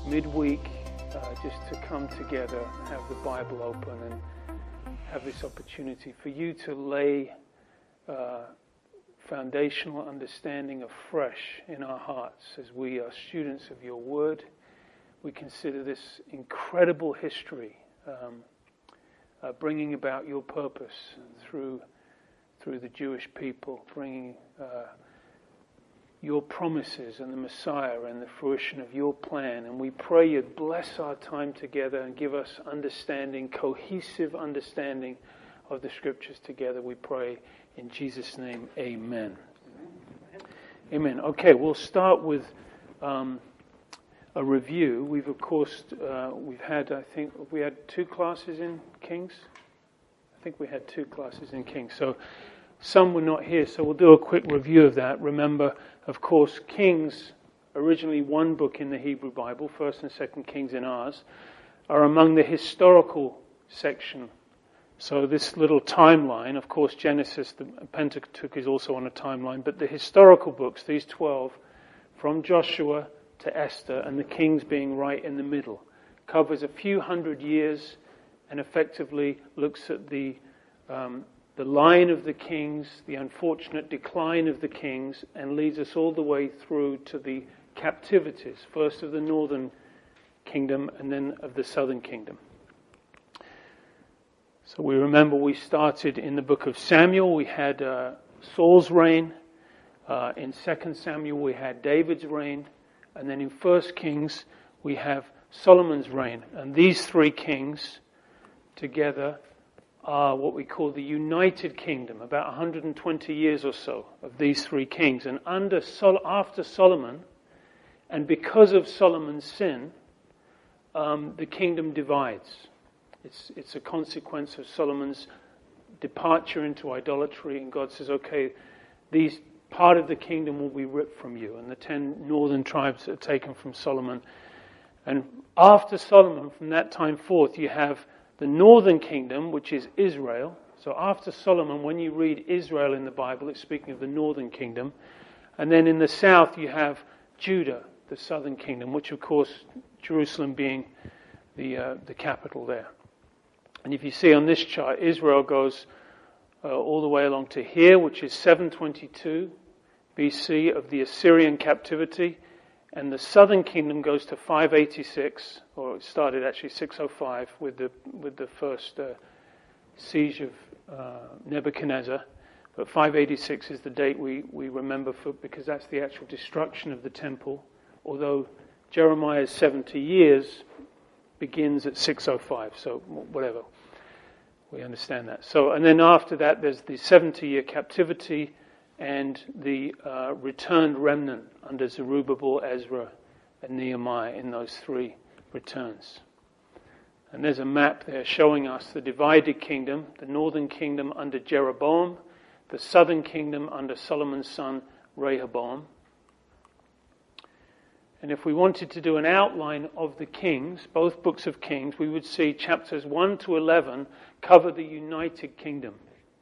midweek just to come together, have the Bible open, and have this opportunity for you to lay foundational understanding afresh in our hearts as we are students of your word. We consider this incredible history bringing about your purpose through the Jewish people, bringing your promises and the Messiah and the fruition of your plan. And we pray you'd bless our time together and give us understanding, cohesive understanding of the Scriptures together. We pray in Jesus' name, amen. Amen. Okay, we'll start with a review. We've, of course, we had 2 classes in Kings. I think we had 2 classes in Kings. So some were not here, so we'll do a quick review of that. Remember, of course, Kings, originally one book in the Hebrew Bible, 1st and 2nd Kings in ours, are among the historical section. So this little timeline, of course, Genesis, the Pentateuch is also on a timeline, but the historical books, these 12, from Joshua to Esther, and the Kings being right in the middle, covers a few hundred years and effectively looks at the line of the kings, the unfortunate decline of the kings, and leads us all the way through to the captivities, first of the northern kingdom and then of the southern kingdom. So we remember we started in the book of Samuel. We had Saul's reign. In 2 Samuel we had David's reign. And then in 1 Kings we have Solomon's reign. And these 3 kings together are what we call the United Kingdom, about 120 years or so of these 3 kings. And after Solomon, and because of Solomon's sin, the kingdom divides. It's a consequence of Solomon's departure into idolatry, and God says, okay, these part of the kingdom will be ripped from you, and the 10 northern tribes are taken from Solomon. And after Solomon, from that time forth, you have the northern kingdom, which is Israel. So after Solomon, when you read Israel in the Bible, it's speaking of the northern kingdom. And then in the south, you have Judah, the southern kingdom, which of course, Jerusalem being the capital there. And if you see on this chart, Israel goes all the way along to here, which is 722 BC of the Assyrian captivity. And the southern kingdom goes to 586, or it started actually 605 with the first siege of Nebuchadnezzar. But 586 is the date we remember because that's the actual destruction of the temple. Although Jeremiah's 70 years begins at 605, so whatever. We understand that. So, and then after that there's the 70-year captivity and the returned remnant under Zerubbabel, Ezra, and Nehemiah in those 3 returns. And there's a map there showing us the divided kingdom, the northern kingdom under Jeroboam, the southern kingdom under Solomon's son Rehoboam. And if we wanted to do an outline of the kings, both books of Kings, we would see chapters 1 to 11 cover the United Kingdom.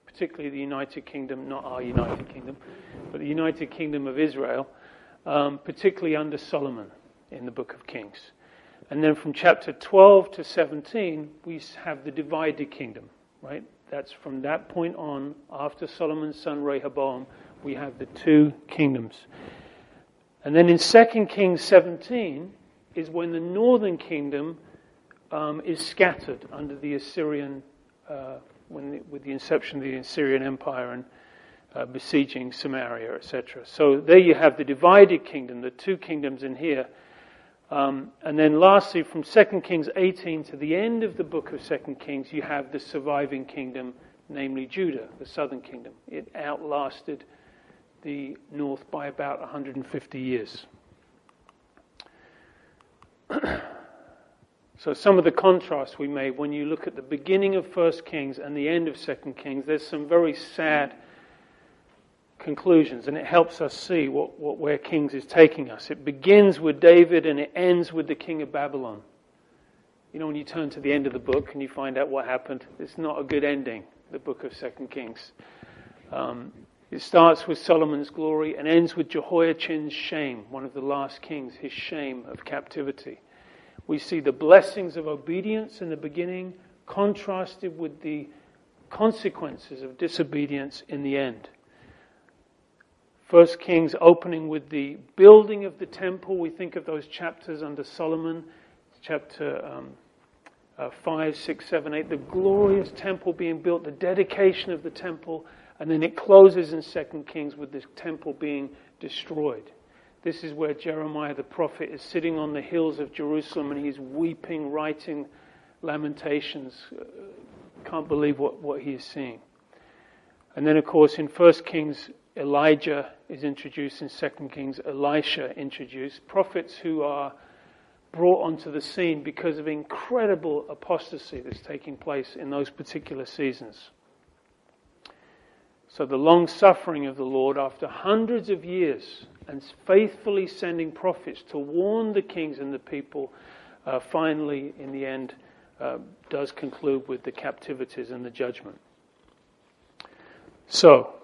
Particularly the United Kingdom, not our United Kingdom, but the United Kingdom of Israel, particularly under Solomon in the book of Kings. And then from chapter 12 to 17, we have the divided kingdom, right? That's from that point on, after Solomon's son Rehoboam, we have the 2 kingdoms. And then in 2 Kings 17 is when the northern kingdom is scattered under the Assyrian with the inception of the Assyrian Empire and besieging Samaria, etc. So there you have the divided kingdom, the 2 kingdoms in here. And then lastly, from 2 Kings 18 to the end of the book of 2 Kings, you have the surviving kingdom, namely Judah, the southern kingdom. It outlasted the north by about 150 years. So some of the contrasts we made when you look at the beginning of 1 Kings and the end of 2 Kings, there's some very sad conclusions, and it helps us see where Kings is taking us. It begins with David and it ends with the king of Babylon. You know, when you turn to the end of the book and you find out what happened, it's not a good ending, the book of 2 Kings. It starts with Solomon's glory and ends with Jehoiachin's shame, one of the last kings, his shame of captivity. We see the blessings of obedience in the beginning contrasted with the consequences of disobedience in the end. 1 Kings opening with the building of the temple. We think of those chapters under Solomon, chapter 5, 6, 7, 8, the glorious temple being built, the dedication of the temple, and then it closes in 2 Kings with the temple being destroyed. This is where Jeremiah the prophet is sitting on the hills of Jerusalem and he's weeping, writing lamentations. Can't believe what he is seeing. And then of course in 1 Kings, Elijah is introduced. In 2 Kings, Elisha introduced. Prophets who are brought onto the scene because of incredible apostasy that's taking place in those particular seasons. So the long suffering of the Lord after hundreds of years and faithfully sending prophets to warn the kings and the people, finally in the end does conclude with the captivities and the judgment. So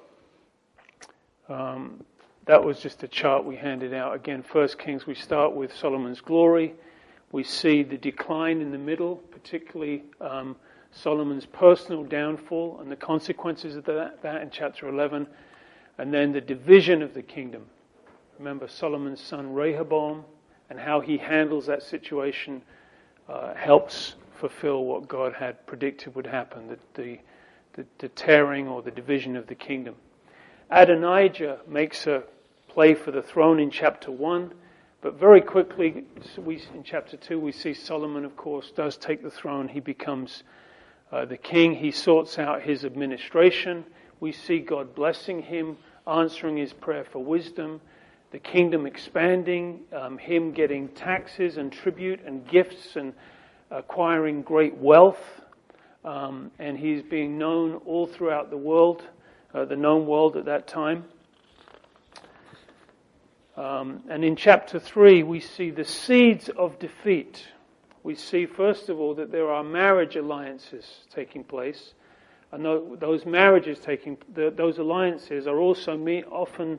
that was just a chart we handed out. Again, 1 Kings, we start with Solomon's glory. We see the decline in the middle, particularly Solomon's personal downfall and the consequences of that in chapter 11. And then the division of the kingdom. Remember Solomon's son Rehoboam and how he handles that situation helps fulfill what God had predicted would happen, the tearing or the division of the kingdom. Adonijah makes a play for the throne in chapter 1, but very quickly, in chapter 2, we see Solomon, of course, does take the throne. He becomes the king. He sorts out his administration. We see God blessing him, answering his prayer for wisdom, the kingdom expanding, him getting taxes and tribute and gifts and acquiring great wealth, and he's being known all throughout the world, the known world at that time. And in chapter 3 we see the seeds of defeat. We see first of all that there are marriage alliances taking place, and those alliances are also often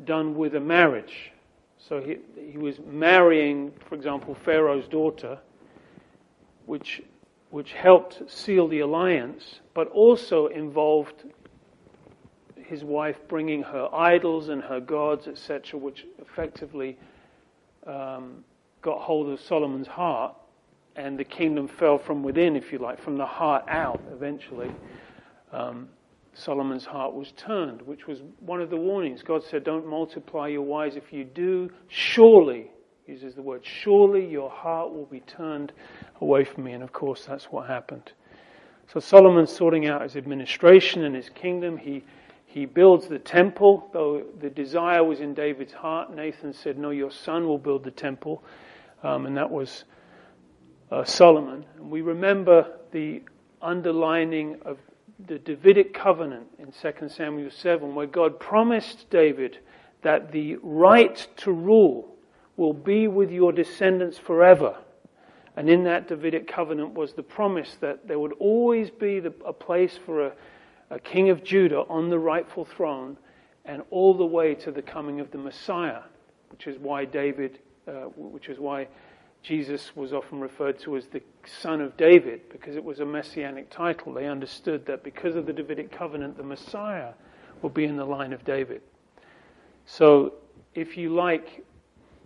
done with a marriage. So he was marrying, for example, Pharaoh's daughter, which helped seal the alliance, but also involved his wife bringing her idols and her gods, etc., which effectively got hold of Solomon's heart, and the kingdom fell from within, if you like, from the heart out eventually. Solomon's heart was turned, which was one of the warnings. God said, don't multiply your wives. If you do, surely, uses the word, surely your heart will be turned away from me. And of course that's what happened. So Solomon's sorting out his administration and his kingdom. He builds the temple, though the desire was in David's heart. Nathan said, no, your son will build the temple. And that was Solomon. And we remember the underlining of the Davidic covenant in 2 Samuel 7, where God promised David that the right to rule will be with your descendants forever. And in that Davidic covenant was the promise that there would always be a place for a king of Judah on the rightful throne, and all the way to the coming of the Messiah, which is why Jesus was often referred to as the Son of David, because it was a messianic title. They understood that because of the Davidic covenant, the Messiah will be in the line of David. So, if you like,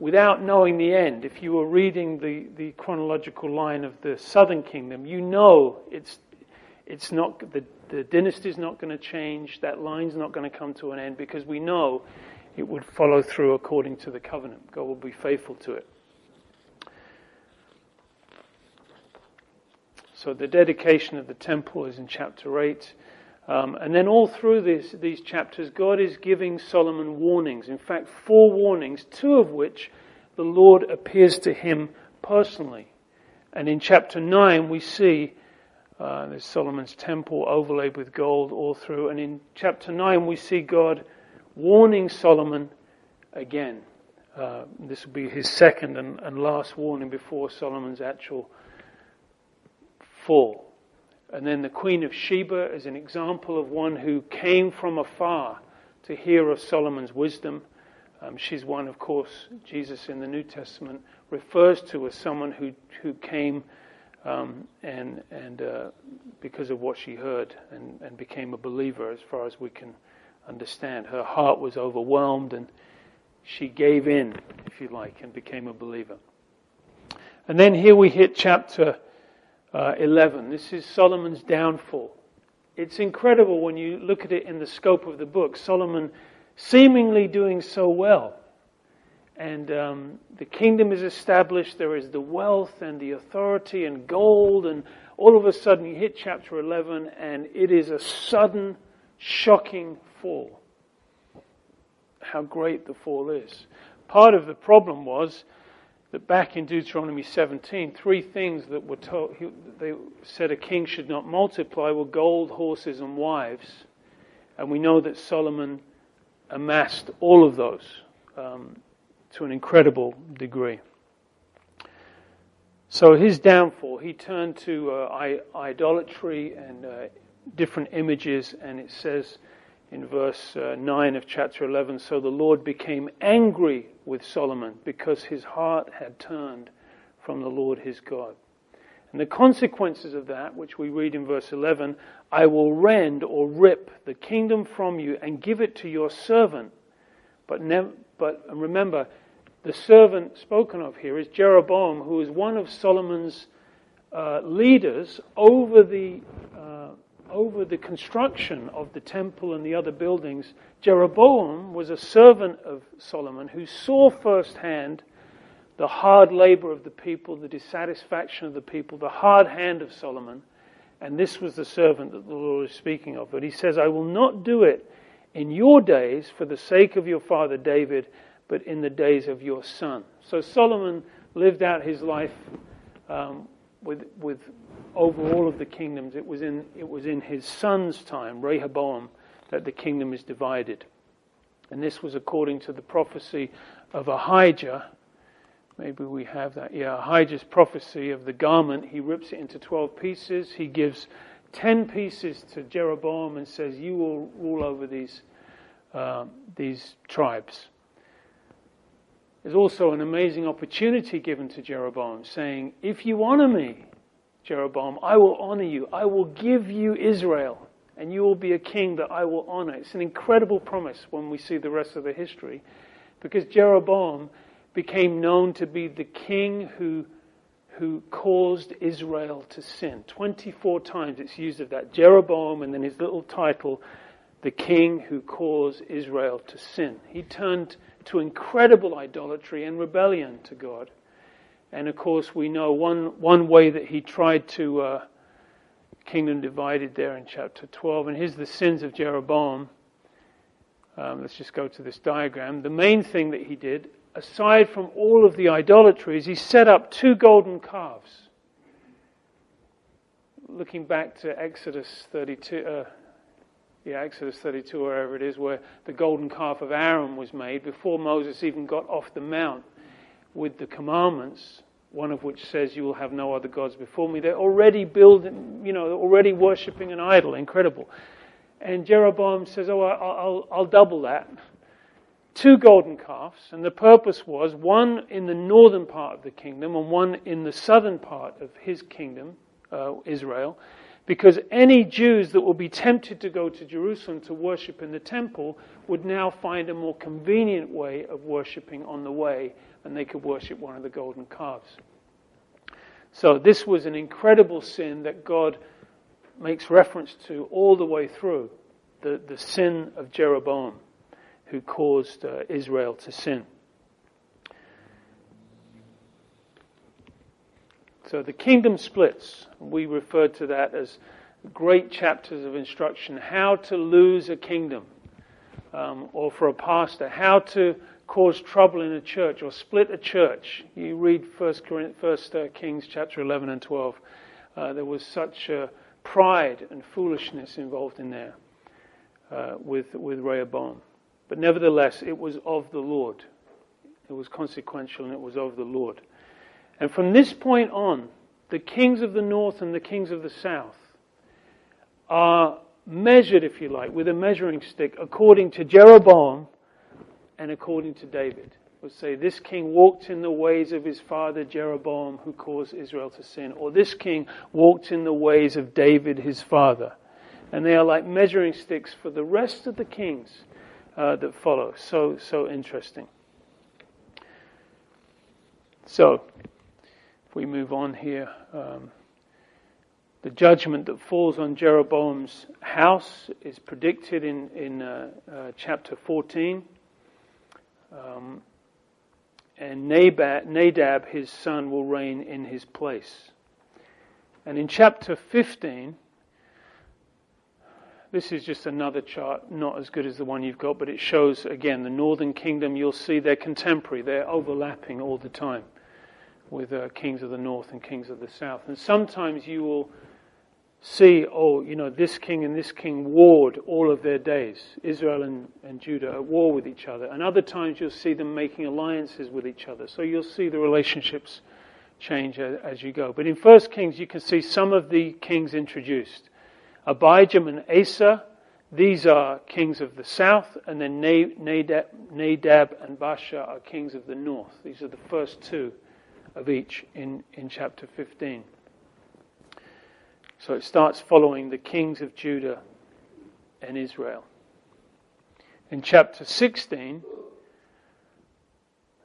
without knowing the end, if you were reading the chronological line of the southern kingdom, you know it's not, the dynasty is not going to change, that line's not going to come to an end, because we know it would follow through according to the covenant. God will be faithful to it. So the dedication of the temple is in chapter 8. And then all through these chapters, God is giving Solomon warnings. In fact, 4 warnings, 2 of which the Lord appears to him personally. And in chapter 9 we see there's Solomon's temple overlaid with gold all through. And in chapter 9 we see God warning Solomon again. This will be his second and last warning before Solomon's actual fall. And then the Queen of Sheba is an example of one who came from afar to hear of Solomon's wisdom. She's one, of course, Jesus in the New Testament refers to as someone who came because of what she heard and became a believer, as far as we can understand. Her heart was overwhelmed and she gave in, if you like, and became a believer. And then here we hit chapter 11. This is Solomon's downfall. It's incredible when you look at it in the scope of the book. Solomon seemingly doing so well. And the kingdom is established. There is the wealth and the authority and gold. And all of a sudden you hit chapter 11 and it is a sudden, shocking fall. How great the fall is. Part of the problem was that back in Deuteronomy 17, 3 things that were told, they said a king should not multiply, were gold, horses and wives. And we know that Solomon amassed all of those to an incredible degree. So his downfall, he turned to idolatry and different images, and it says in verse 9 of chapter 11, so the Lord became angry with Solomon because his heart had turned from the Lord his God. And the consequences of that, which we read in verse 11, I will rend or rip the kingdom from you and give it to your servant. But remember, the servant spoken of here is Jeroboam, who is one of Solomon's leaders over the construction of the temple and the other buildings. Jeroboam was a servant of Solomon who saw firsthand the hard labor of the people, the dissatisfaction of the people, the hard hand of Solomon. And this was the servant that the Lord is speaking of. But he says, I will not do it in your days for the sake of your father David, but in the days of your son. So Solomon lived out his life with over all of the kingdoms. It was in his son's time, Rehoboam, that the kingdom is divided. And this was according to the prophecy of Ahijah. Maybe we have that. Yeah, Ahijah's prophecy of the garment. He rips it into 12 pieces. He gives 10 pieces to Jeroboam and says, you will rule over these tribes. There's also an amazing opportunity given to Jeroboam, saying, if you honor me, Jeroboam, I will honor you. I will give you Israel, and you will be a king that I will honor. It's an incredible promise when we see the rest of the history, because Jeroboam became known to be the king who caused Israel to sin. 24 times it's used of that. Jeroboam, and then his little title, the king who caused Israel to sin. He turned to incredible idolatry and rebellion to God. And of course we know one way that he tried to kingdom divided there in chapter 12. And here's the sins of Jeroboam. Let's just go to this diagram. The main thing that he did, aside from all of the idolatry, is he set up 2 golden calves. Looking back to Exodus 32, Exodus 32, wherever it is, where the golden calf of Aaron was made, before Moses even got off the mount with the commandments, one of which says, you will have no other gods before me. They're already building, they're already worshipping an idol. Incredible. And Jeroboam says, I'll double that. 2 golden calves, and the purpose was one in the northern part of the kingdom and one in the southern part of his kingdom, Israel, because any Jews that will be tempted to go to Jerusalem to worship in the temple would now find a more convenient way of worshipping on the way, and they could worship one of the golden calves. So this was an incredible sin that God makes reference to all the way through, the sin of Jeroboam, who caused Israel to sin. So the kingdom splits. We refer to that as great chapters of instruction. How to lose a kingdom, or for a pastor, how to cause trouble in a church or split a church. You read 1 Kings chapter 11 and 12. There was such pride and foolishness involved in there with Rehoboam. But nevertheless, it was of the Lord. It was consequential and it was of the Lord. And from this point on, the kings of the north and the kings of the south are measured, if you like, with a measuring stick according to Jeroboam and according to David. will say, this king walked in the ways of his father Jeroboam, who caused Israel to sin. Or this king walked in the ways of David, his father. And they are like measuring sticks for the rest of the kings that follow. So interesting. So, if we move on here, the judgment that falls on Jeroboam's house is predicted in chapter 14. And Nadab, his son, will reign in his place. And in chapter 15, this is just another chart, not as good as the one you've got, but it shows, again, the northern kingdom. You'll see they're contemporary. They're overlapping all the time with kings of the north and kings of the south. And sometimes you will see, this king and this king warred all of their days. Israel and Judah at war with each other. And other times you'll see them making alliances with each other. So you'll see the relationships change as you go. But in 1 Kings you can see some of the kings introduced. Abijam and Asa, these are kings of the south. And then Nadab and Baasha are kings of the north. These are the first two of each in chapter 15. So it starts following the kings of Judah and Israel. In chapter 16,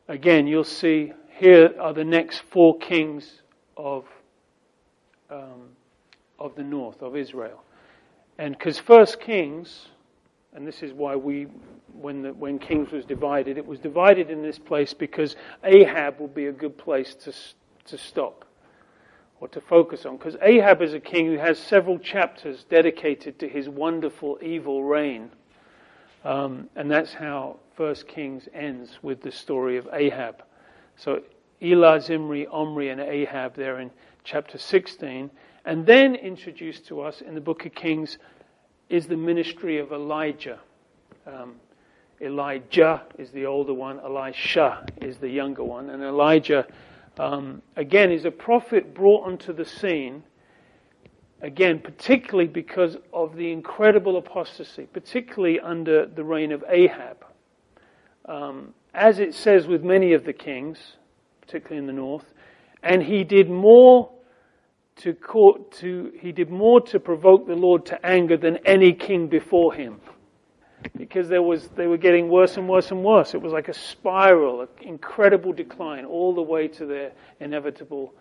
again, you'll see here are the next four kings of the north, of Israel. And because 1 Kings, and this is why when Kings was divided, it was divided in this place because Ahab would be a good place to stop or to focus on. Because Ahab is a king who has several chapters dedicated to his wonderful evil reign. And that's how 1 Kings ends, with the story of Ahab. So Elah, Zimri, Omri and Ahab there in chapter 16. And then introduced to us in the book of Kings is the ministry of Elijah. Elijah is the older one, Elisha is the younger one. And Elijah, again, is a prophet brought onto the scene, again, particularly because of the incredible apostasy, particularly under the reign of Ahab. As it says with many of the kings, particularly in the north, and he did more to provoke the Lord to anger than any king before him. Because they were getting worse and worse and worse. It was like a spiral, an incredible decline, all the way to their inevitable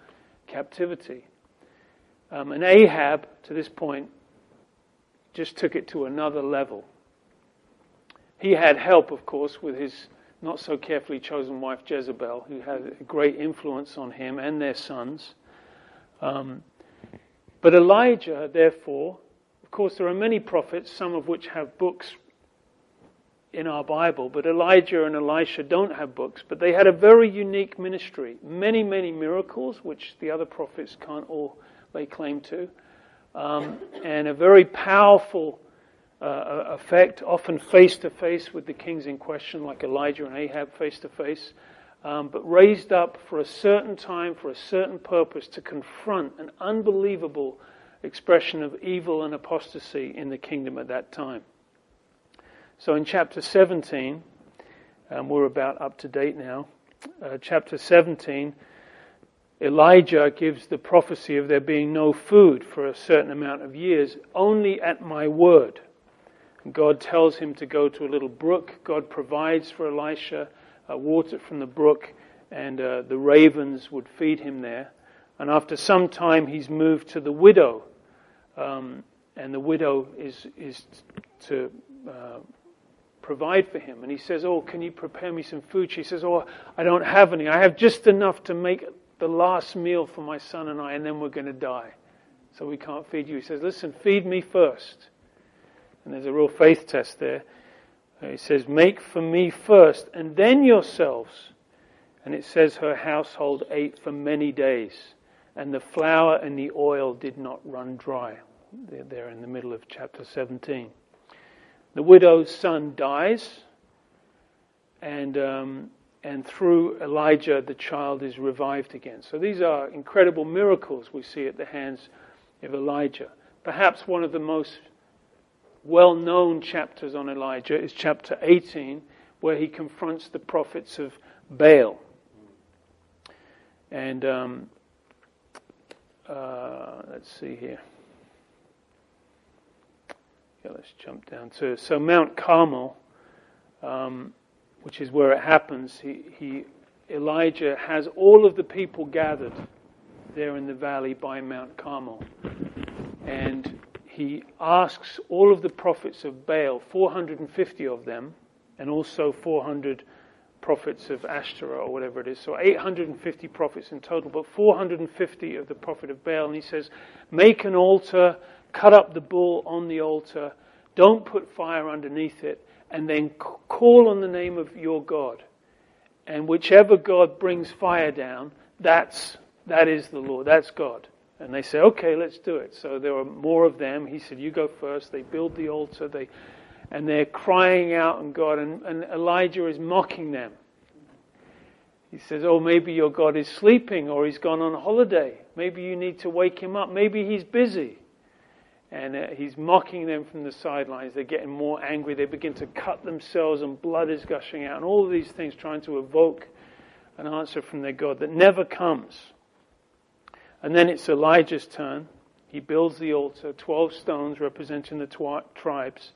captivity. And Ahab, to this point, just took it to another level. He had help, of course, with his not so carefully chosen wife Jezebel, who had a great influence on him and their sons. But Elijah, therefore, of course, there are many prophets, some of which have books in our Bible, but Elijah and Elisha don't have books, but they had a very unique ministry. Many, many miracles, which the other prophets can't all lay claim to, and a very powerful effect, often face-to-face with the kings in question, like Elijah and Ahab face-to-face, but raised up for a certain time, for a certain purpose, to confront an unbelievable expression of evil and apostasy in the kingdom at that time. So in chapter 17, we're about up to date now, chapter 17, Elijah gives the prophecy of there being no food for a certain amount of years, only at my word. And God tells him to go to a little brook. God provides for Elisha water from the brook, and the ravens would feed him there. And after some time, he's moved to the widow, and the widow is to provide for him. And he says, "Oh, can you prepare me some food?" She says, "Oh, I don't have any. I have just enough to make the last meal for my son and I, and then we're going to die. So we can't feed you." He says, "Listen, feed me first." And there's a real faith test there. He says, "Make for me first, and then yourselves." And it says her household ate for many days, and the flour and the oil did not run dry. They're there in the middle of chapter 17. The widow's son dies, and through Elijah the child is revived again. So these are incredible miracles we see at the hands of Elijah. Perhaps one of the most well-known chapters on Elijah is chapter 18, where he confronts the prophets of Baal. And let's see here. Yeah, let's jump down to Mount Carmel, which is where it happens. Elijah has all of the people gathered there in the valley by Mount Carmel, and he asks all of the prophets of Baal, 450 of them, and also 400 prophets of Ashtoreth or whatever it is. So 850 prophets in total, but 450 of the prophet of Baal. And he says, make an altar, cut up the bull on the altar, don't put fire underneath it, and then call on the name of your God. And whichever God brings fire down, that is the Lord, that's God. And they say, okay, let's do it. So there are more of them. He said, you go first. They build the altar, and they're crying out on God, and Elijah is mocking them. He says, oh, maybe your God is sleeping, or he's gone on holiday. Maybe you need to wake him up. Maybe he's busy. And he's mocking them from the sidelines. They're getting more angry. They begin to cut themselves, and blood is gushing out. And all of these things trying to evoke an answer from their God that never comes. And then it's Elijah's turn. He builds the altar, 12 stones representing the tribes,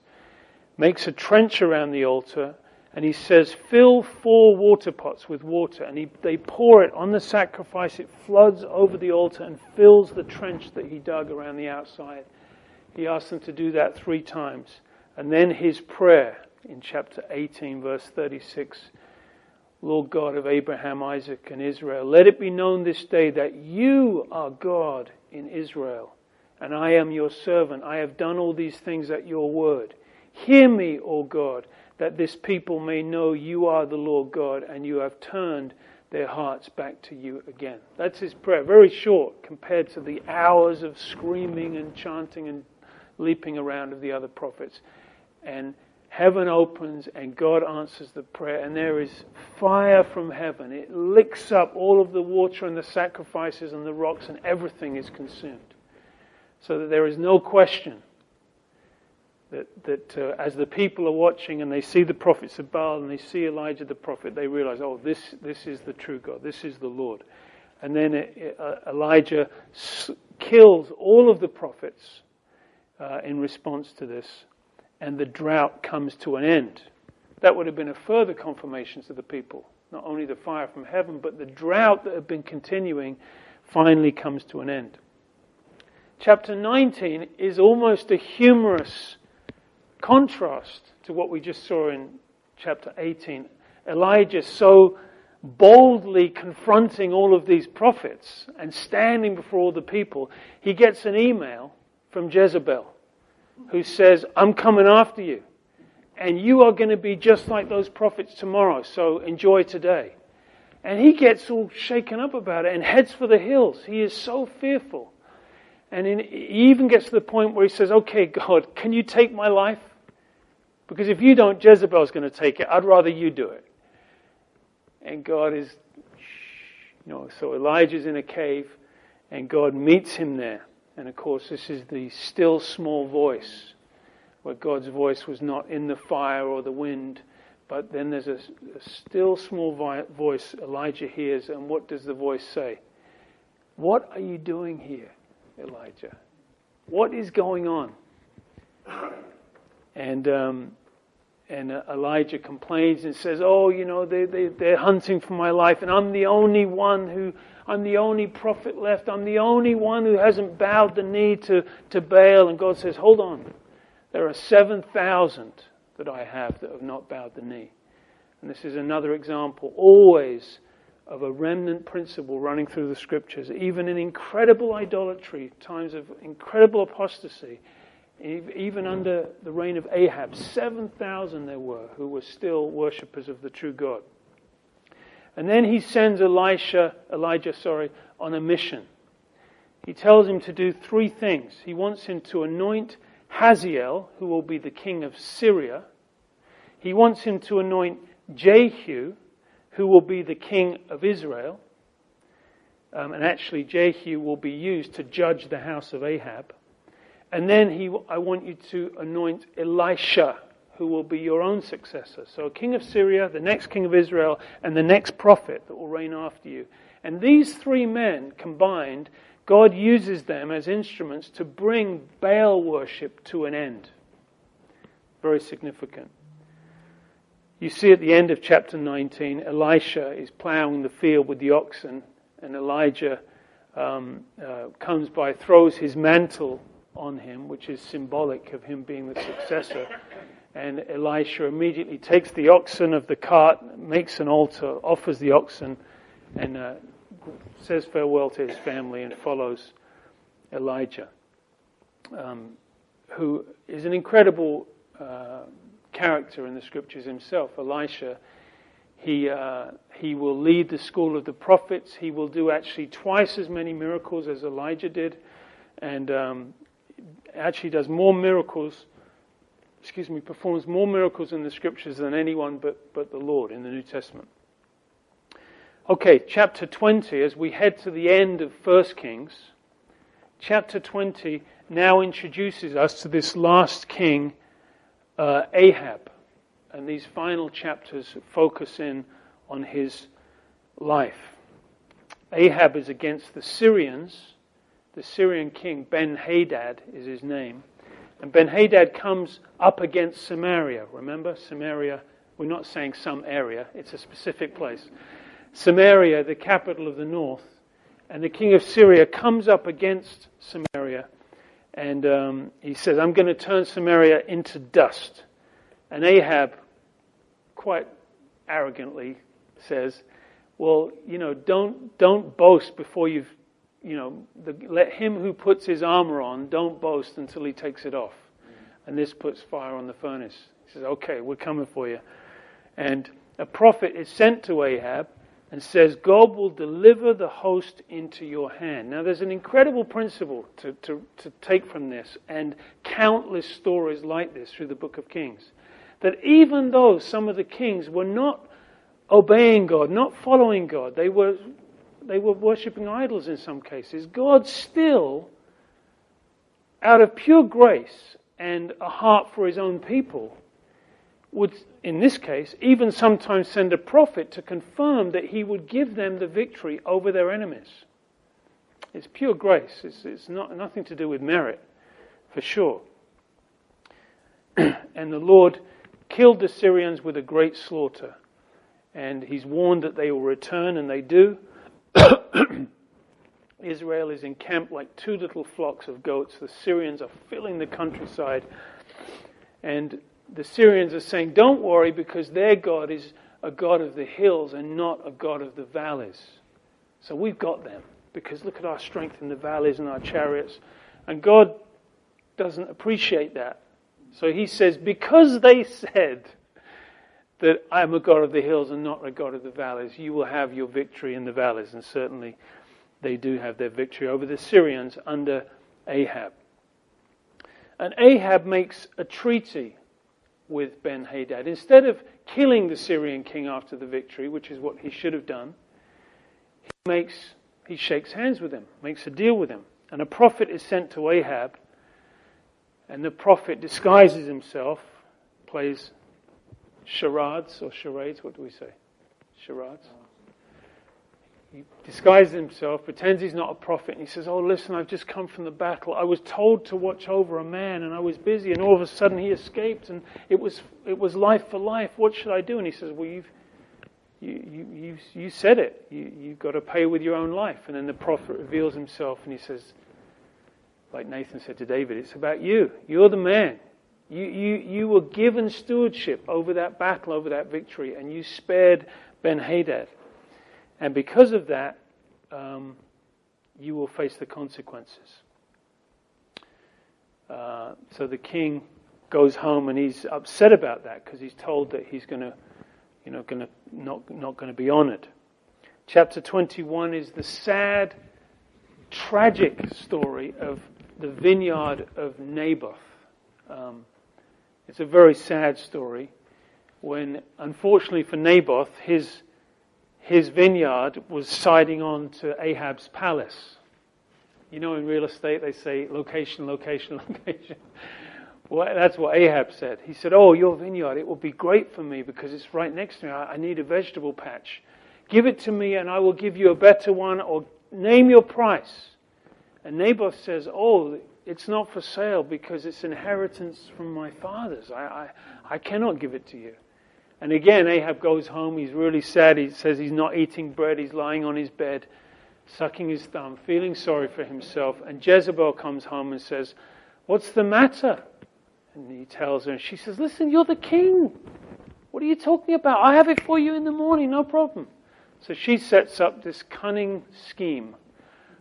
makes a trench around the altar, and he says, fill 4 water pots with water. And they pour it on the sacrifice. It floods over the altar and fills the trench that he dug around the outside. He asks them to do that 3 times. And then his prayer in chapter 18, verse 36, Lord God of Abraham, Isaac, and Israel, let it be known this day that you are God in Israel, and I am your servant. I have done all these things at your word. Hear me, O God, that this people may know you are the Lord God, and you have turned their hearts back to you again. That's his prayer. Very short compared to the hours of screaming and chanting and leaping around of the other prophets. And heaven opens and God answers the prayer, and there is fire from heaven. It licks up all of the water and the sacrifices and the rocks, and everything is consumed. So that there is no question that as the people are watching and they see the prophets of Baal and they see Elijah the prophet, they realize, oh, this is the true God. This is the Lord. And then Elijah kills all of the prophets in response to this. And the drought comes to an end. That would have been a further confirmation to the people. Not only the fire from heaven, but the drought that had been continuing finally comes to an end. Chapter 19 is almost a humorous contrast to what we just saw in chapter 18. Elijah so boldly confronting all of these prophets and standing before all the people. He gets an email from Jezebel, who says, I'm coming after you. And you are going to be just like those prophets tomorrow, so enjoy today. And he gets all shaken up about it and heads for the hills. He is so fearful. And he even gets to the point where he says, okay, God, can you take my life? Because if you don't, Jezebel's going to take it. I'd rather you do it. And God is, so Elijah's in a cave and God meets him there. And of course, this is the still small voice, where God's voice was not in the fire or the wind, but then there's a still small voice Elijah hears, and what does the voice say? What are you doing here, Elijah? What is going on? And Elijah complains and says, they're hunting for my life, and I'm the only prophet left. I'm the only one who hasn't bowed the knee to Baal. And God says, hold on. There are 7,000 that I have that have not bowed the knee. And this is another example always of a remnant principle running through the scriptures. Even in incredible idolatry, times of incredible apostasy, even under the reign of Ahab, 7,000 there were who were still worshippers of the true God. And then he sends Elijah on a mission. He tells him to do 3 things. He wants him to anoint Hazael, who will be the king of Syria. He wants him to anoint Jehu, who will be the king of Israel. And actually Jehu will be used to judge the house of Ahab. And then I want you to anoint Elisha, who who will be your own successor. So a king of Syria, the next king of Israel, and the next prophet that will reign after you. And these three men combined, God uses them as instruments to bring Baal worship to an end. Very significant. You see at the end of chapter 19, Elisha is plowing the field with the oxen, and Elijah comes by, throws his mantle on him, which is symbolic of him being the successor. And Elisha immediately takes the oxen of the cart, makes an altar, offers the oxen, and says farewell to his family and follows Elijah, who is an incredible character in the scriptures himself. Elisha, he will lead the school of the prophets. He will do actually twice as many miracles as Elijah did, and actually does more miracles, performs more miracles in the scriptures than anyone but the Lord in the New Testament. Okay, chapter 20, as we head to the end of 1 Kings, chapter 20 now introduces us to this last king, Ahab. And these final chapters focus in on his life. Ahab is against the Syrians. The Syrian king, Ben-Hadad is his name. And Ben-Hadad comes up against Samaria. Remember, Samaria, we're not saying some area, it's a specific place. Samaria, the capital of the north. And the king of Syria comes up against Samaria. And he says, I'm going to turn Samaria into dust. And Ahab, quite arrogantly, says, well, don't boast before you've, let him who puts his armor on, don't boast until he takes it off. And this puts fire on the furnace. He says, okay, we're coming for you. And a prophet is sent to Ahab and says, God will deliver the host into your hand. Now there's an incredible principle to take from this, and countless stories like this through the book of Kings. That even though some of the kings were not obeying God, not following God, they were worshipping idols in some cases, God still, out of pure grace and a heart for his own people, would, in this case, even sometimes send a prophet to confirm that he would give them the victory over their enemies. It's pure grace. It's nothing to do with merit, for sure. And the Lord killed the Syrians with a great slaughter. And he's warned that they will return, and they do. Israel is encamped like two little flocks of goats. The Syrians are filling the countryside. And the Syrians are saying, don't worry, because their God is a God of the hills and not a God of the valleys. So we've got them, because look at our strength in the valleys and our chariots. And God doesn't appreciate that. So he says, because they said that I'm a God of the hills and not a God of the valleys, you will have your victory in the valleys. And certainly they do have their victory over the Syrians under Ahab. And Ahab makes a treaty with Ben-Hadad. Instead of killing the Syrian king after the victory, which is what he should have done, he shakes hands with him, makes a deal with him. And a prophet is sent to Ahab, and the prophet disguises himself, plays charades or charades, what do we say? Charades? He disguises himself, pretends he's not a prophet, and he says, oh, listen, I've just come from the battle. I was told to watch over a man, and I was busy, and all of a sudden he escaped, and it was life for life. What should I do? And he says, well, you said it. You've got to pay with your own life. And then the prophet reveals himself, and he says, like Nathan said to David, it's about you. You're the man. You were given stewardship over that battle, over that victory, and you spared Ben-Hadad. And because of that, you will face the consequences. So the king goes home, and he's upset about that, because he's told that he's not going to be honored. Chapter 21 is the sad, tragic story of the vineyard of Naboth. It's a very sad story when, unfortunately for Naboth, his vineyard was siding on to Ahab's palace. You know, in real estate they say location, location, location. Well, that's what Ahab said. He said, oh, your vineyard, it will be great for me because it's right next to me. I need a vegetable patch. Give it to me and I will give you a better one, or name your price. And Naboth says, oh, it's not for sale because it's inheritance from my fathers. I cannot give it to you. And again, Ahab goes home. He's really sad. He says he's not eating bread. He's lying on his bed, sucking his thumb, feeling sorry for himself. And Jezebel comes home and says, what's the matter? And he tells her, and she says, listen, you're the king. What are you talking about? I have it for you in the morning, no problem. So she sets up this cunning scheme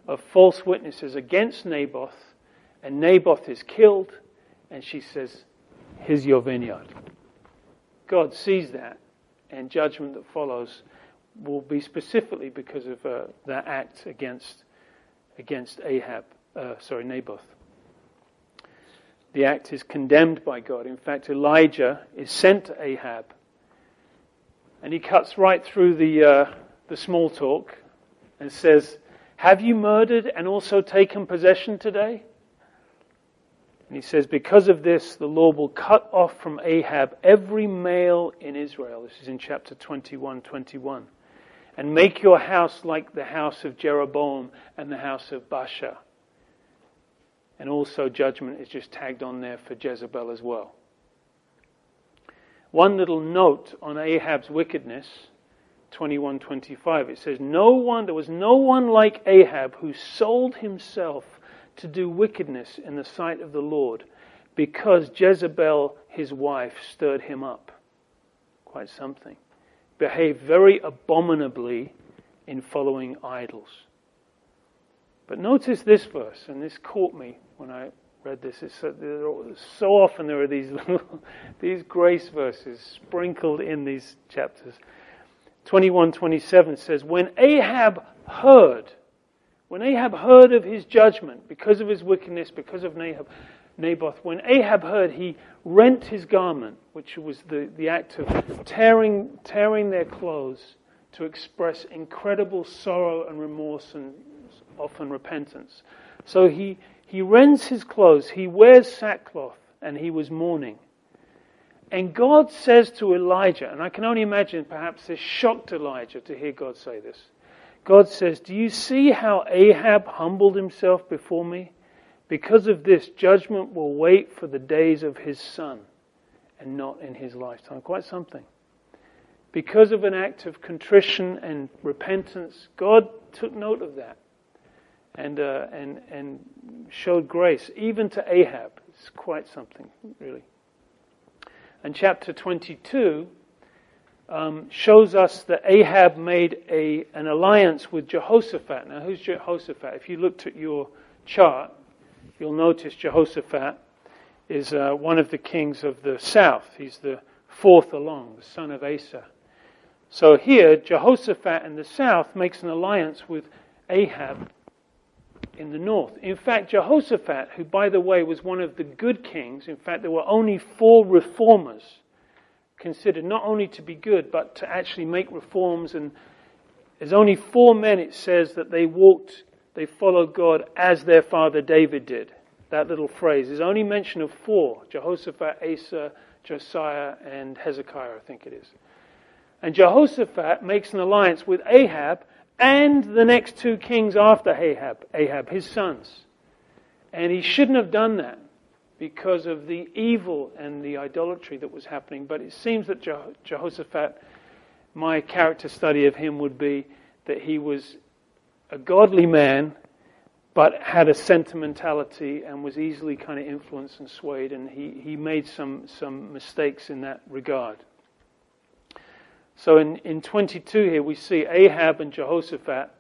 of false witnesses against Naboth, and Naboth is killed, and she says, here's your vineyard. God sees that, and judgment that follows will be specifically because of that act against Naboth. The act is condemned by God. In fact, Elijah is sent to Ahab, and he cuts right through the small talk and says, have you murdered and also taken possession today? And he says, because of this, the Lord will cut off from Ahab every male in Israel. This is in chapter 21:21. And make your house like the house of Jeroboam and the house of Baasha. And also judgment is just tagged on there for Jezebel as well. One little note on Ahab's wickedness, 21:25. It says, there was no one like Ahab who sold himself to do wickedness in the sight of the Lord, because Jezebel, his wife, stirred him up. Quite something. Behaved very abominably in following idols. But notice this verse, and this caught me when I read this. So often there are these grace verses sprinkled in these chapters. 21:27 says, when Ahab heard of his judgment because of his wickedness, because of Naboth, when Ahab heard, he rent his garment, which was the act of tearing their clothes to express incredible sorrow and remorse and often repentance. So he rends his clothes, he wears sackcloth, and he was mourning. And God says to Elijah, and I can only imagine perhaps this shocked Elijah to hear God say this. God says, do you see how Ahab humbled himself before me? Because of this, judgment will wait for the days of his son and not in his lifetime. Quite something. Because of an act of contrition and repentance, God took note of that and showed grace, even to Ahab. It's quite something, really. And chapter 22 shows us that Ahab made an alliance with Jehoshaphat. Now, who's Jehoshaphat? If you looked at your chart, you'll notice Jehoshaphat is one of the kings of the south. He's the fourth along, the son of Asa. So here, Jehoshaphat in the south makes an alliance with Ahab in the north. In fact, Jehoshaphat, who by the way was one of the good kings, in fact there were only 4 reformers considered not only to be good, but to actually make reforms. And there's only 4 men, it says, that they followed God as their father David did. That little phrase. There's only mention of 4. Jehoshaphat, Asa, Josiah, and Hezekiah, I think it is. And Jehoshaphat makes an alliance with Ahab and the next 2 kings after Ahab, his sons. And he shouldn't have done that, because of the evil and the idolatry that was happening. But it seems that Jehoshaphat, my character study of him would be that he was a godly man, but had a sentimentality and was easily kind of influenced and swayed, and he made some mistakes in that regard. So in 22 here we see Ahab and Jehoshaphat.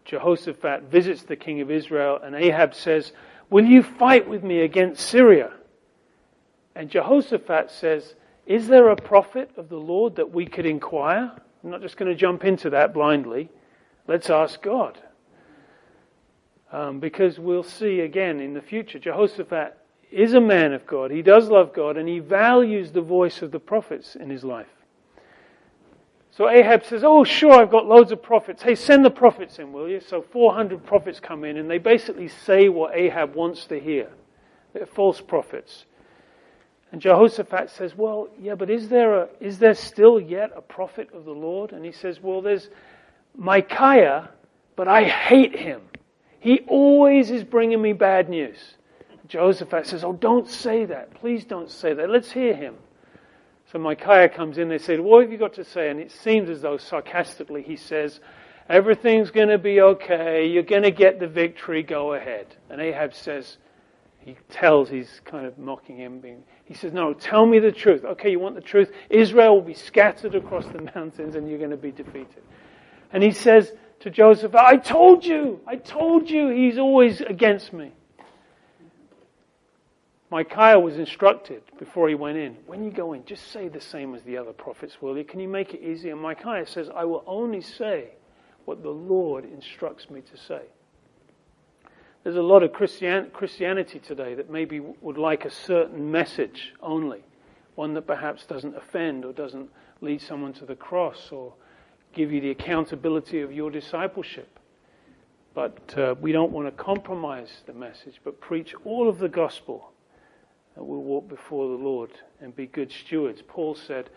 Jehoshaphat visits the king of Israel, and Ahab says, will you fight with me against Syria? And Jehoshaphat says, is there a prophet of the Lord that we could inquire? I'm not just going to jump into that blindly. Let's ask God. Because we'll see again in the future, Jehoshaphat is a man of God. He does love God, and he values the voice of the prophets in his life. So Ahab says, oh sure, I've got loads of prophets. Hey, send the prophets in, will you? So 400 prophets come in, and they basically say what Ahab wants to hear. They're false prophets. And Jehoshaphat says, well, yeah, but is there still yet a prophet of the Lord? And he says, well, there's Micaiah, but I hate him. He always is bringing me bad news. Jehoshaphat says, oh, don't say that. Please don't say that. Let's hear him. So Micaiah comes in, they say, what have you got to say? And it seems as though sarcastically he says, everything's going to be okay. You're going to get the victory. Go ahead. And Ahab says, he's kind of mocking him. He says, no, tell me the truth. Okay, you want the truth? Israel will be scattered across the mountains and you're going to be defeated. And he says to Joseph, I told you, he's always against me. Micaiah was instructed before he went in, when you go in, just say the same as the other prophets, will you? Can you make it easy? And Micaiah says, I will only say what the Lord instructs me to say. There's a lot of Christianity today that maybe would like a certain message only, one that perhaps doesn't offend or doesn't lead someone to the cross or give you the accountability of your discipleship. But we don't want to compromise the message, but preach all of the gospel, that we'll walk before the Lord and be good stewards. Paul said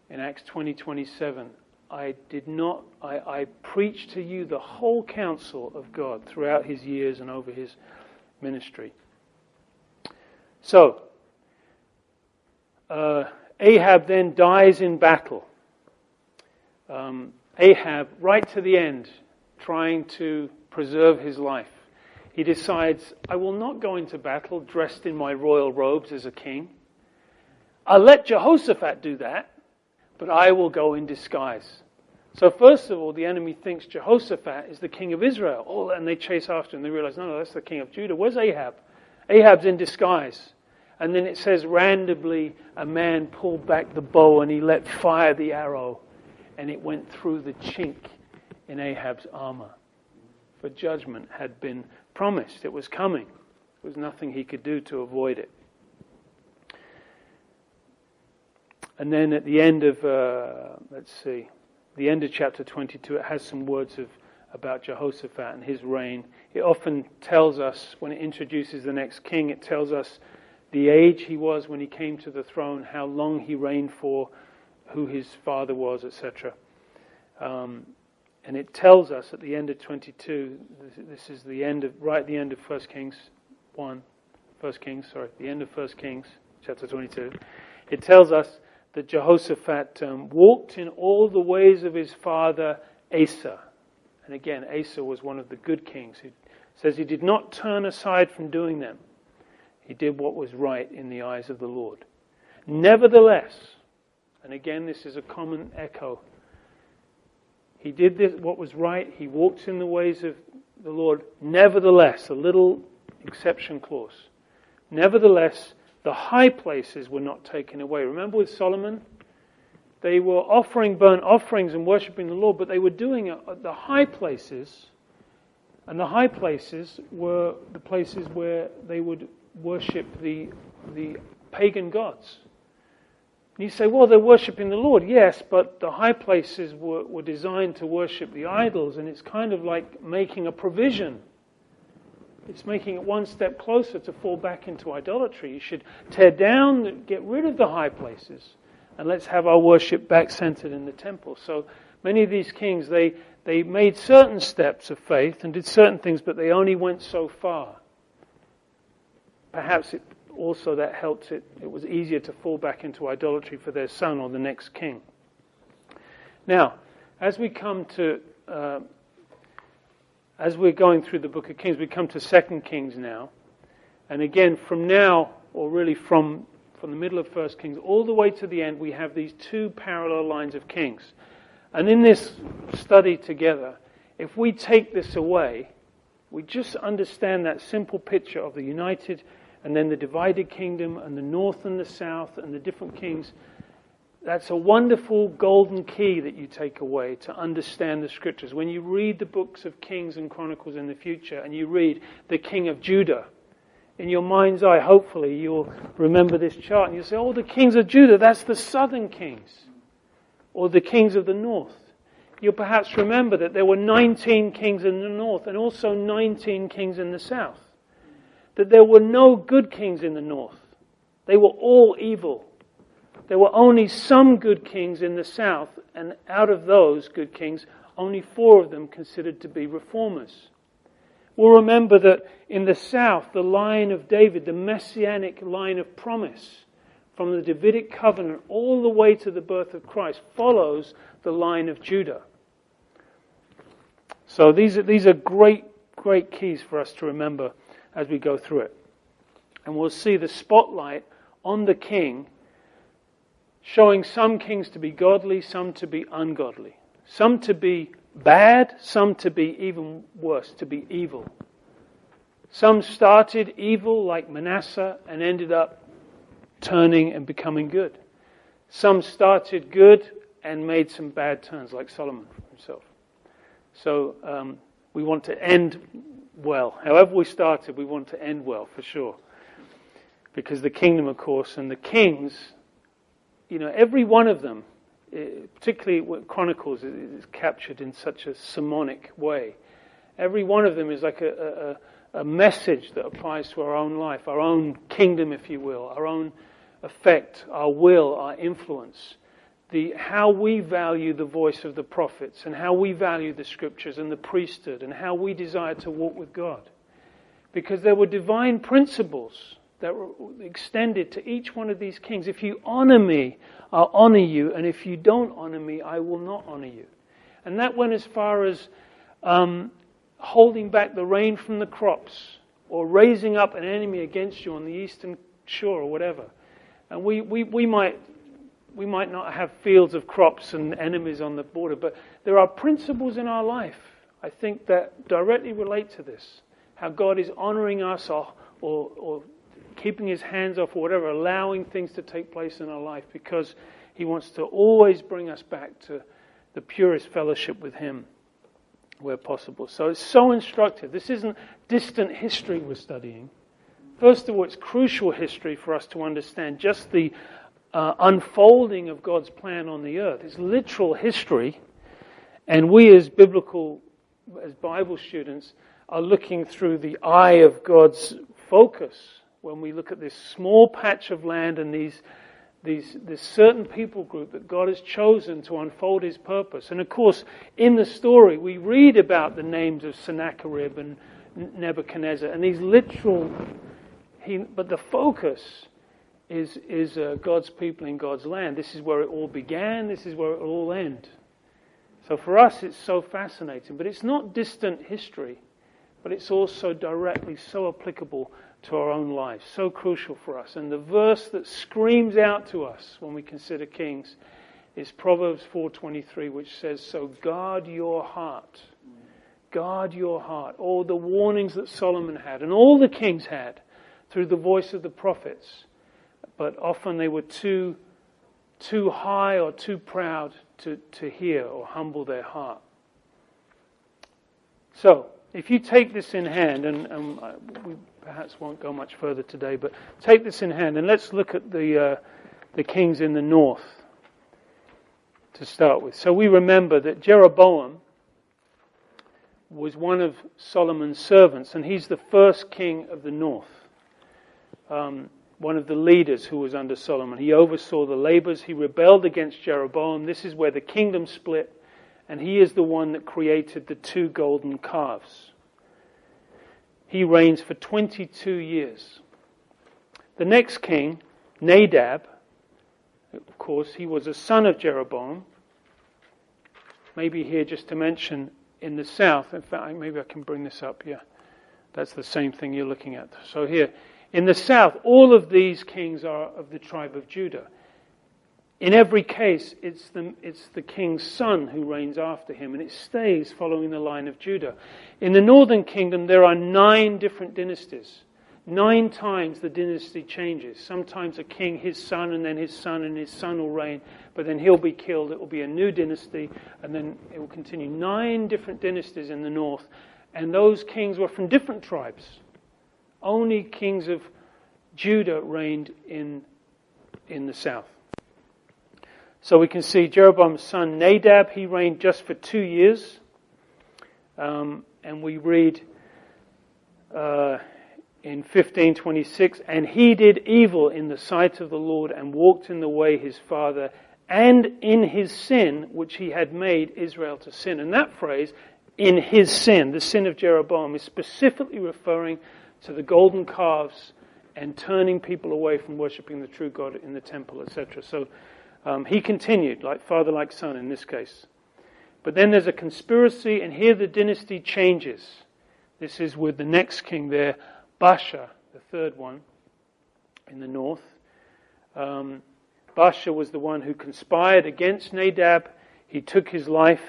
in Acts 20:27, I preached to you the whole counsel of God throughout his years and over his ministry. So, Ahab then dies in battle. Ahab, right to the end, trying to preserve his life. He decides, I will not go into battle dressed in my royal robes as a king. I'll let Jehoshaphat do that, but I will go in disguise. So first of all, the enemy thinks Jehoshaphat is the king of Israel. Oh, and they chase after him. They realize, no, that's the king of Judah. Where's Ahab? Ahab's in disguise. And then it says, randomly, a man pulled back the bow and he let fire the arrow. And it went through the chink in Ahab's armor. For judgment had been promised. It was coming. There was nothing he could do to avoid it. And then at the end of, the end of chapter 22, it has some words about Jehoshaphat and his reign. It often tells us, when it introduces the next king, it tells us the age he was when he came to the throne, how long he reigned for, who his father was, etc. And it tells us at the end of 22, this is the end of, right at the end of the end of 1 Kings, chapter 22. It tells us that Jehoshaphat walked in all the ways of his father Asa. And again, Asa was one of the good kings. It says he did not turn aside from doing them. He did what was right in the eyes of the Lord. Nevertheless, and again this is a common echo, he did this, what was right. He walked in the ways of the Lord. Nevertheless, a little exception clause. Nevertheless, the high places were not taken away. Remember with Solomon? They were offering burnt offerings and worshipping the Lord, but they were doing it at the high places. And the high places were the places where they would worship the pagan gods. And you say, well, they're worshipping the Lord. Yes, but the high places were designed to worship the idols, and it's kind of like making a provision. It's making it one step closer to fall back into idolatry. You should tear down, get rid of the high places, and let's have our worship back centered in the temple. So many of these kings, they made certain steps of faith and did certain things, but they only went so far. Perhaps also that helped it was easier to fall back into idolatry for their son or the next king. Now, as we come to as we're going through the book of Kings, we come to 2 Kings now. And again, from now, or really from the middle of 1 Kings, all the way to the end, we have these two parallel lines of kings. And in this study together, if we take this away, we just understand that simple picture of the united and then the divided kingdom and the north and the south and the different kings. That's a wonderful golden key that you take away to understand the scriptures. When you read the books of Kings and Chronicles in the future and you read the king of Judah, in your mind's eye, hopefully you'll remember this chart and you'll say, oh, the kings of Judah, that's the southern kings. Or the kings of the north. You'll perhaps remember that there were 19 kings in the north and also 19 kings in the south. that there were no good kings in the north. They were all evil. There were only some good kings in the south, and out of those good kings, only 4 of them considered to be reformers. We'll remember that in the south, the line of David, the messianic line of promise, from the Davidic covenant all the way to the birth of Christ, follows the line of Judah. So these are great keys for us to remember as we go through it. And we'll see the spotlight on the king, showing some kings to be godly, some to be ungodly. Some to be bad, some to be even worse, to be evil. Some started evil like Manasseh and ended up turning and becoming good. Some started good and made some bad turns like Solomon himself. So we want to end well. However we started, we want to end well for sure. Because the kingdom, of course, and the kings, every one of them, particularly what Chronicles is captured in such a sermonic way. Every one of them is like a message that applies to our own life, our own kingdom, if you will, our own effect, our will, our influence. How we value the voice of the prophets and how we value the scriptures and the priesthood and how we desire to walk with God. Because there were divine principles that were extended to each one of these kings. If you honor me, I'll honor you, and if you don't honor me, I will not honor you. And that went as far as holding back the rain from the crops, or raising up an enemy against you on the eastern shore, or whatever. And we might not have fields of crops and enemies on the border, but there are principles in our life, I think, that directly relate to this. How God is honoring us or keeping his hands off or whatever, allowing things to take place in our life because he wants to always bring us back to the purest fellowship with him where possible. So it's so instructive. This isn't distant history we're studying. First of all, it's crucial history for us to understand just the unfolding of God's plan on the earth. It's literal history, and we as Bible students are looking through the eye of God's focus when we look at this small patch of land and this certain people group that God has chosen to unfold his purpose. And of course, in the story, we read about the names of Sennacherib and Nebuchadnezzar, and these literal, but the focus is God's people in God's land. This is where it all began, this is where it will all end. So for us, it's so fascinating, but it's not distant history, but it's also directly so applicable to our own lives, so crucial for us. And the verse that screams out to us when we consider kings is Proverbs 4:23, which says, "So guard your heart." Guard your heart. All the warnings that Solomon had and all the kings had through the voice of the prophets. But often they were too high or too proud to hear or humble their heart. So, if you take this in hand, and we perhaps won't go much further today, but take this in hand and let's look at the kings in the north to start with. So we remember that Jeroboam was one of Solomon's servants, and he's the first king of the north. One of the leaders who was under Solomon. He oversaw the labors. He rebelled against Jeroboam. This is where the kingdom split, and he is the one that created the 2 golden calves. He reigns for 22 years. The next king, Nadab, of course, he was a son of Jeroboam. Maybe here just to mention in the south, in fact, maybe I can bring this up, yeah. That's the same thing you're looking at. So here, in the south, all of these kings are of the tribe of Judah. In every case, it's the king's son who reigns after him, and it stays following the line of Judah. In the northern kingdom, there are 9 different dynasties. 9 times the dynasty changes. Sometimes a king, his son, and then his son, and his son will reign, but then he'll be killed. It will be a new dynasty, and then it will continue. 9 different dynasties in the north, and those kings were from different tribes. Only kings of Judah reigned in the south. So we can see Jeroboam's son Nadab, he reigned just for 2 years. And we read in 15:26, and he did evil in the sight of the Lord and walked in the way his father and in his sin which he had made Israel to sin. And that phrase, in his sin, the sin of Jeroboam, is specifically referring to the golden calves and turning people away from worshipping the true God in the temple, etc. So he continued, like father, like son in this case. But then there's a conspiracy, and here the dynasty changes. This is with the next king there, Baasha, the third one in the north. Baasha was the one who conspired against Nadab. He took his life.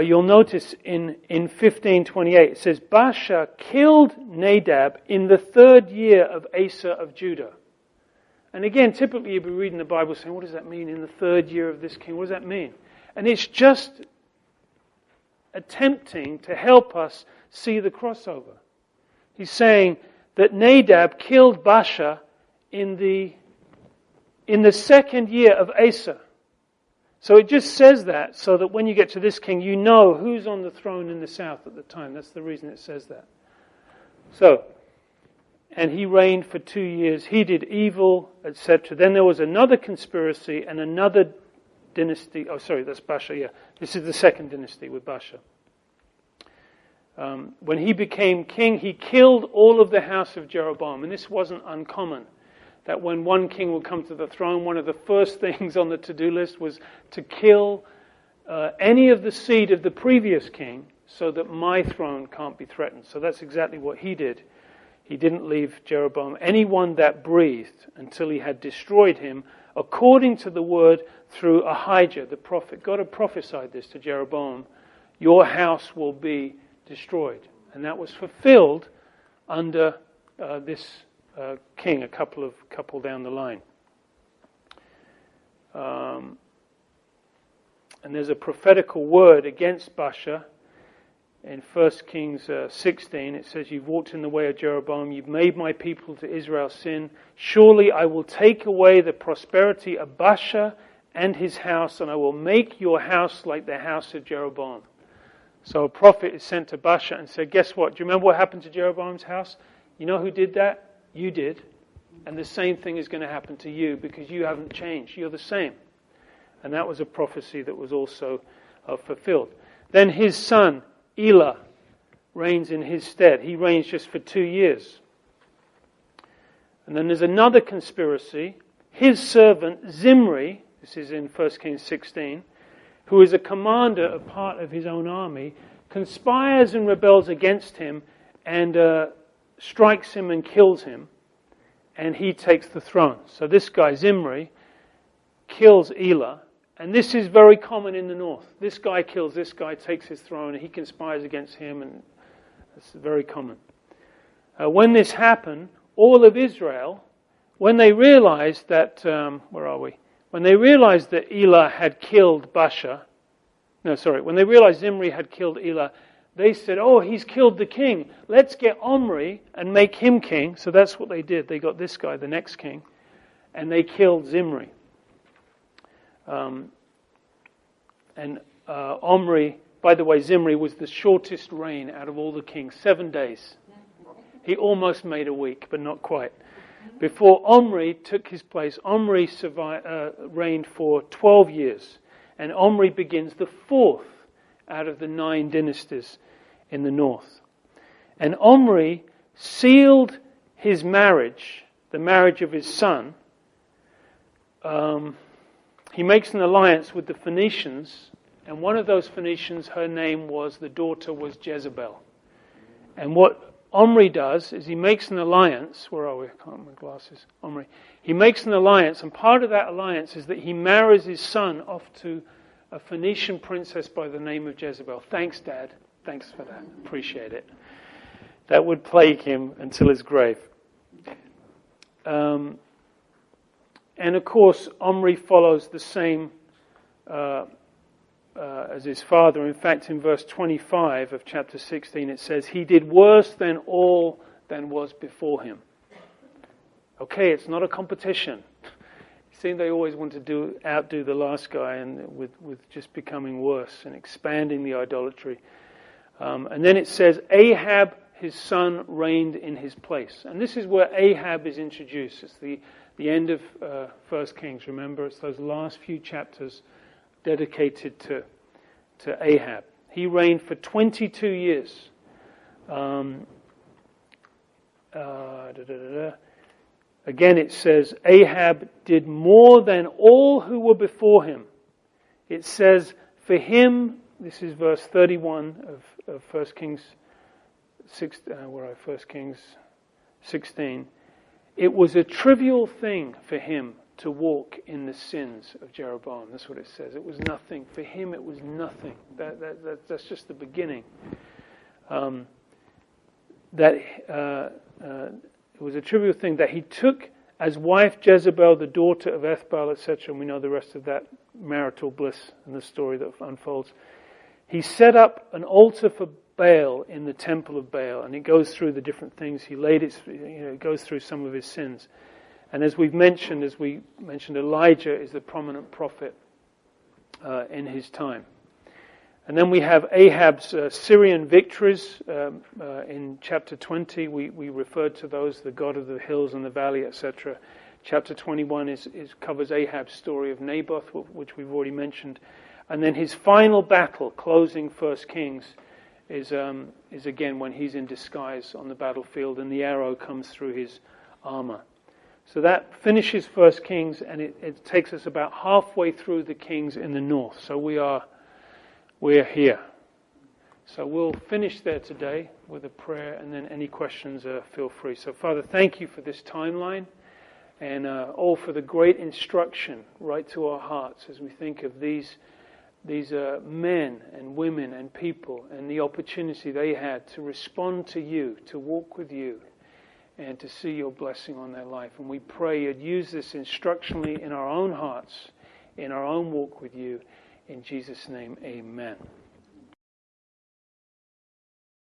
You'll notice in 15:28 it says, Baasha killed Nadab in the 3rd year of Asa of Judah. And again, typically you'd be reading the Bible saying, what does that mean in the 3rd year of this king? What does that mean? And it's just attempting to help us see the crossover. He's saying that Nadab killed Baasha in the 2nd year of Asa. So it just says that so that when you get to this king, you know who's on the throne in the south at the time. That's the reason it says that. So, and he reigned for 2 years. He did evil, etc. Then there was another conspiracy and another dynasty. Oh, sorry, that's Baasha, yeah. This is the 2nd dynasty with Baasha. When he became king, he killed all of the house of Jeroboam. And this wasn't uncommon. That when one king would come to the throne, one of the first things on the to-do list was to kill any of the seed of the previous king so that my throne can't be threatened. So that's exactly what he did. He didn't leave Jeroboam anyone that breathed until he had destroyed him, according to the word through Ahijah, the prophet. God had prophesied this to Jeroboam. Your house will be destroyed. And that was fulfilled under this king, a couple down the line. And there's a prophetical word against Baasha in 1 Kings 16. It says, you've walked in the way of Jeroboam, you've made my people to Israel sin. Surely I will take away the prosperity of Baasha and his house, and I will make your house like the house of Jeroboam. So a prophet is sent to Baasha and said, guess what? Do you remember what happened to Jeroboam's house? You know who did that? You did. And the same thing is going to happen to you because you haven't changed. You're the same. And that was a prophecy that was also fulfilled. Then his son, Elah, reigns in his stead. He reigns just for 2 years. And then there's another conspiracy. His servant, Zimri, this is in 1 Kings 16, who is a commander of part of his own army, conspires and rebels against him and strikes him and kills him, and he takes the throne. So this guy, Zimri, kills Elah, and this is very common in the north. This guy kills this guy, takes his throne, and he conspires against him, and it's very common. When this happened, all of Israel, when they realized that, When they realized that Elah had killed Baasha, when they realized Zimri had killed Elah, they said, oh, he's killed the king. Let's get Omri and make him king. So that's what they did. They got this guy, the next king, and they killed Zimri. Omri, by the way, Zimri was the shortest reign out of all the kings, 7 days. He almost made a week, but not quite. Before Omri took his place, Omri reigned for 12 years. And Omri begins the 4th out of the 9 dynasties in the north. And Omri sealed his marriage, the marriage of his son. He makes an alliance with the Phoenicians. And one of those Phoenicians, the daughter was Jezebel. And what Omri does is he makes an alliance. Where are we? I can't remember my glasses. Omri. He makes an alliance, and part of that alliance is that he marries his son off to a Phoenician princess by the name of Jezebel. Thanks, Dad. Thanks for that. Appreciate it. That would plague him until his grave. And of course, Omri follows the same as his father. In fact, in verse 25 of chapter 16, it says, he did worse than all than was before him. Okay, it's not a competition. You see, they always want to outdo the last guy, and with just becoming worse and expanding the idolatry. And then it says, Ahab, his son, reigned in his place. And this is where Ahab is introduced. It's the end of 1 Kings. Remember, it's those last few chapters dedicated to Ahab. He reigned for 22 years. Again, it says, Ahab did more than all who were before him. It says, for him, this is verse 31 of 1 Kings 16. It was a trivial thing for him to walk in the sins of Jeroboam. That's what it says. It was nothing. For him, it was nothing. That's just the beginning. It was a trivial thing that he took as wife Jezebel, the daughter of Ethbaal, etc. And we know the rest of that marital bliss and the story that unfolds. He set up an altar for Baal in the temple of Baal, and it goes through the different things. It goes through some of his sins. And as we mentioned, Elijah is the prominent prophet in his time. And then we have Ahab's Syrian victories in chapter 20. We referred to those, the God of the hills and the valley, etc. Chapter 21 covers Ahab's story of Naboth, which we've already mentioned. And then his final battle, closing 1 Kings, is again when he's in disguise on the battlefield and the arrow comes through his armor. So that finishes 1 Kings, and it takes us about halfway through the kings in the north. So we're here. So we'll finish there today with a prayer, and then any questions, feel free. So Father, thank you for this timeline, and all for the great instruction right to our hearts as we think of these men and women and people and the opportunity they had to respond to you, to walk with you, and to see your blessing on their life. And we pray you'd use this instructionally in our own hearts, in our own walk with you. In Jesus' name, amen.